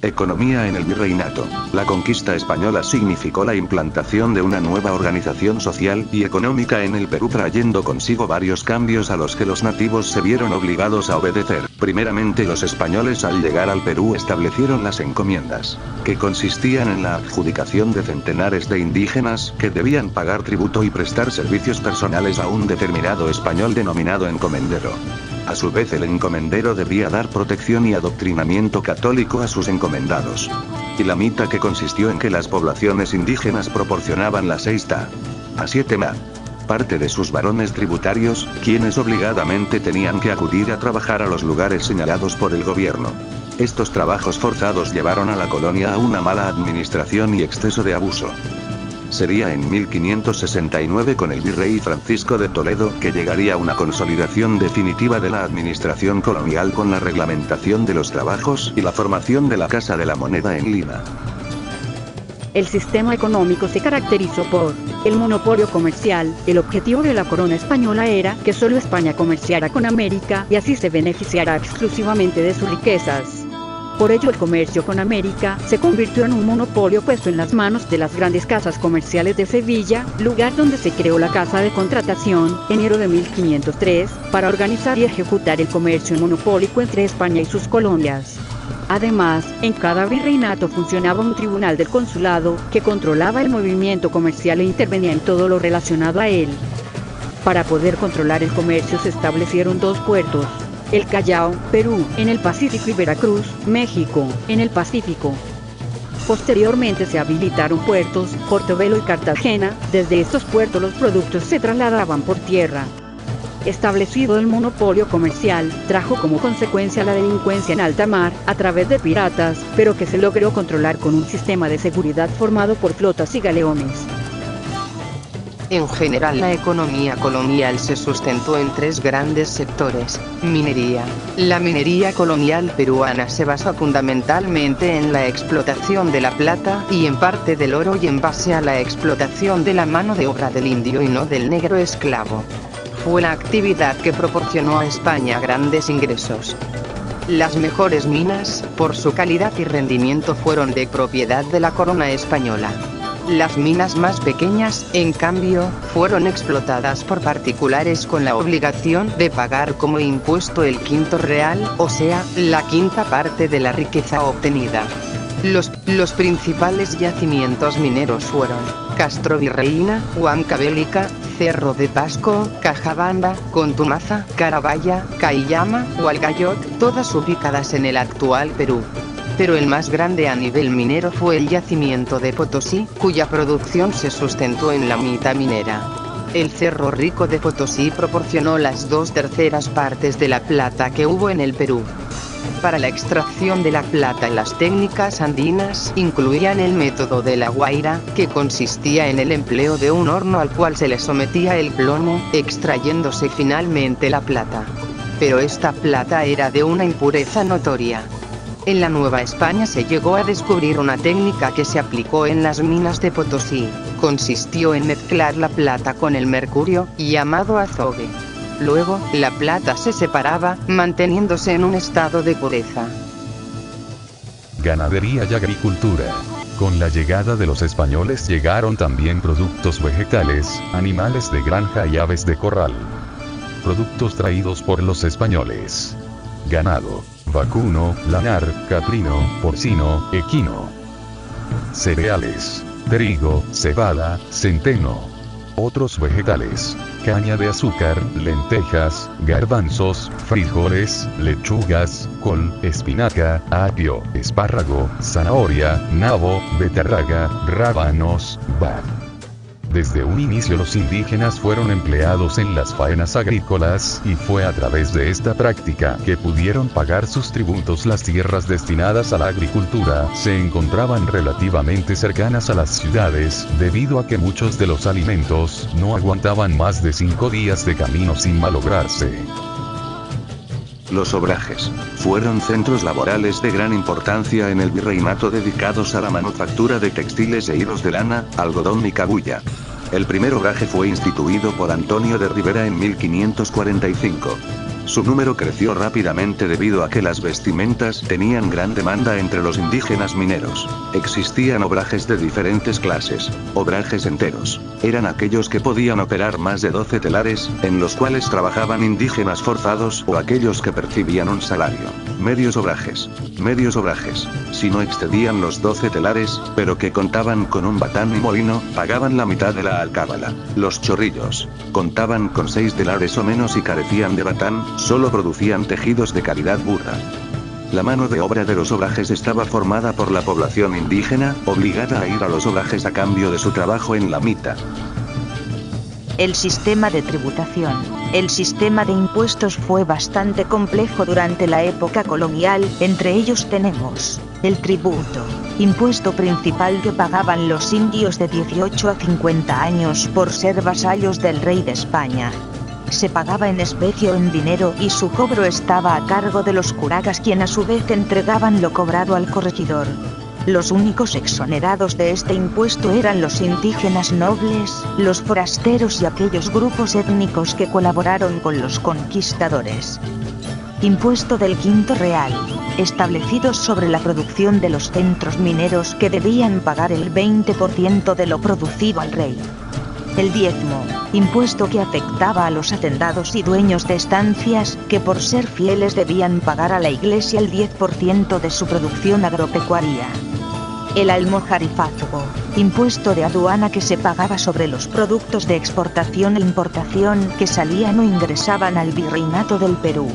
Economía en el virreinato. La conquista española significó la implantación de una nueva organización social y económica en el Perú, trayendo consigo varios cambios a los que los nativos se vieron obligados a obedecer. Primeramente, los españoles al llegar al Perú establecieron las encomiendas, que consistían en la adjudicación de centenares de indígenas, que debían pagar tributo y prestar servicios personales a un determinado español denominado encomendero. A su vez, el encomendero debía dar protección y adoctrinamiento católico a sus encomendados. Y la mita, que consistió en que las poblaciones indígenas proporcionaban la sexta a 7 parte de sus varones tributarios, quienes obligadamente tenían que acudir a trabajar a los lugares señalados por el gobierno. Estos trabajos forzados llevaron a la colonia a una mala administración y exceso de abuso. Sería en 1569 con el virrey Francisco de Toledo que llegaría una consolidación definitiva de la administración colonial con la reglamentación de los trabajos y la formación de la Casa de la Moneda en Lima. El sistema económico se caracterizó por el monopolio comercial. El objetivo de la corona española era que solo España comerciara con América y así se beneficiara exclusivamente de sus riquezas. Por ello, el comercio con América se convirtió en un monopolio puesto en las manos de las grandes casas comerciales de Sevilla, lugar donde se creó la Casa de Contratación, enero de 1503, para organizar y ejecutar el comercio monopólico entre España y sus colonias. Además, en cada virreinato funcionaba un tribunal del consulado, que controlaba el movimiento comercial e intervenía en todo lo relacionado a él. Para poder controlar el comercio se establecieron 2 puertos: el Callao, Perú, en el Pacífico, y Veracruz, México, en el Pacífico. Posteriormente se habilitaron puertos, Portobelo y Cartagena. Desde estos puertos los productos se trasladaban por tierra. Establecido el monopolio comercial, trajo como consecuencia la delincuencia en alta mar, a través de piratas, pero que se logró controlar con un sistema de seguridad formado por flotas y galeones. En general, la economía colonial se sustentó en 3 grandes sectores. Minería. La minería colonial peruana se basa fundamentalmente en la explotación de la plata y en parte del oro, y en base a la explotación de la mano de obra del indio y no del negro esclavo. Fue la actividad que proporcionó a España grandes ingresos. Las mejores minas, por su calidad y rendimiento, fueron de propiedad de la corona española. Las minas más pequeñas, en cambio, fueron explotadas por particulares con la obligación de pagar como impuesto el quinto real, o sea, la quinta parte de la riqueza obtenida. Los principales yacimientos mineros fueron Castrovirreina, Huancavelica, Cerro de Pasco, Cajabamba, Contumaza, Carabaya, Cayllama, Hualgayoc, todas ubicadas en el actual Perú. Pero el más grande a nivel minero fue el yacimiento de Potosí, cuya producción se sustentó en la mita minera. El Cerro Rico de Potosí proporcionó las 2/3 partes de la plata que hubo en el Perú. Para la extracción de la plata, las técnicas andinas incluían el método de la guaira, que consistía en el empleo de un horno al cual se le sometía el plomo, extrayéndose finalmente la plata. Pero esta plata era de una impureza notoria. En la Nueva España se llegó a descubrir una técnica que se aplicó en las minas de Potosí. Consistió en mezclar la plata con el mercurio, llamado azogue. Luego, la plata se separaba, manteniéndose en un estado de pureza. Ganadería y agricultura. Con la llegada de los españoles llegaron también productos vegetales, animales de granja y aves de corral. Productos traídos por los españoles: ganado, vacuno, lanar, caprino, porcino, equino. Cereales: trigo, cebada, centeno. Otros vegetales: caña de azúcar, lentejas, garbanzos, frijoles, lechugas, col, espinaca, apio, espárrago, zanahoria, nabo, betarraga, rábanos, Desde un inicio los indígenas fueron empleados en las faenas agrícolas, y fue a través de esta práctica que pudieron pagar sus tributos. Las tierras destinadas a la agricultura se encontraban relativamente cercanas a las ciudades, debido a que muchos de los alimentos no aguantaban más de 5 días de camino sin malograrse. Los obrajes fueron centros laborales de gran importancia en el virreinato, dedicados a la manufactura de textiles e hilos de lana, algodón y cabuya. El primer obraje fue instituido por Antonio de Rivera en 1545. Su número creció rápidamente debido a que las vestimentas tenían gran demanda entre los indígenas mineros. Existían obrajes de diferentes clases. Obrajes enteros. Eran aquellos que podían operar más de 12 telares, en los cuales trabajaban indígenas forzados o aquellos que percibían un salario. Medios obrajes. Medios obrajes. Si no excedían los 12 telares, pero que contaban con un batán y molino, pagaban la mitad de la alcábala. Los chorrillos. Contaban con 6 telares o menos y carecían de batán, solo producían tejidos de calidad burra. La mano de obra de los obrajes estaba formada por la población indígena, obligada a ir a los obrajes a cambio de su trabajo en la mita. El sistema de tributación. El sistema de impuestos fue bastante complejo durante la época colonial, entre ellos tenemos el tributo, impuesto principal que pagaban los indios de 18 a 50 años por ser vasallos del rey de España. Se pagaba en especie o en dinero y su cobro estaba a cargo de los curagas, quien a su vez entregaban lo cobrado al corregidor. Los únicos exonerados de este impuesto eran los indígenas nobles, los forasteros y aquellos grupos étnicos que colaboraron con los conquistadores. Impuesto del quinto real, establecidos sobre la producción de los centros mineros, que debían pagar el 20% de lo producido al rey. El diezmo, impuesto que afectaba a los hacendados y dueños de estancias, que por ser fieles debían pagar a la iglesia el 10% de su producción agropecuaria. El almojarifazgo, impuesto de aduana que se pagaba sobre los productos de exportación e importación que salían o ingresaban al virreinato del Perú.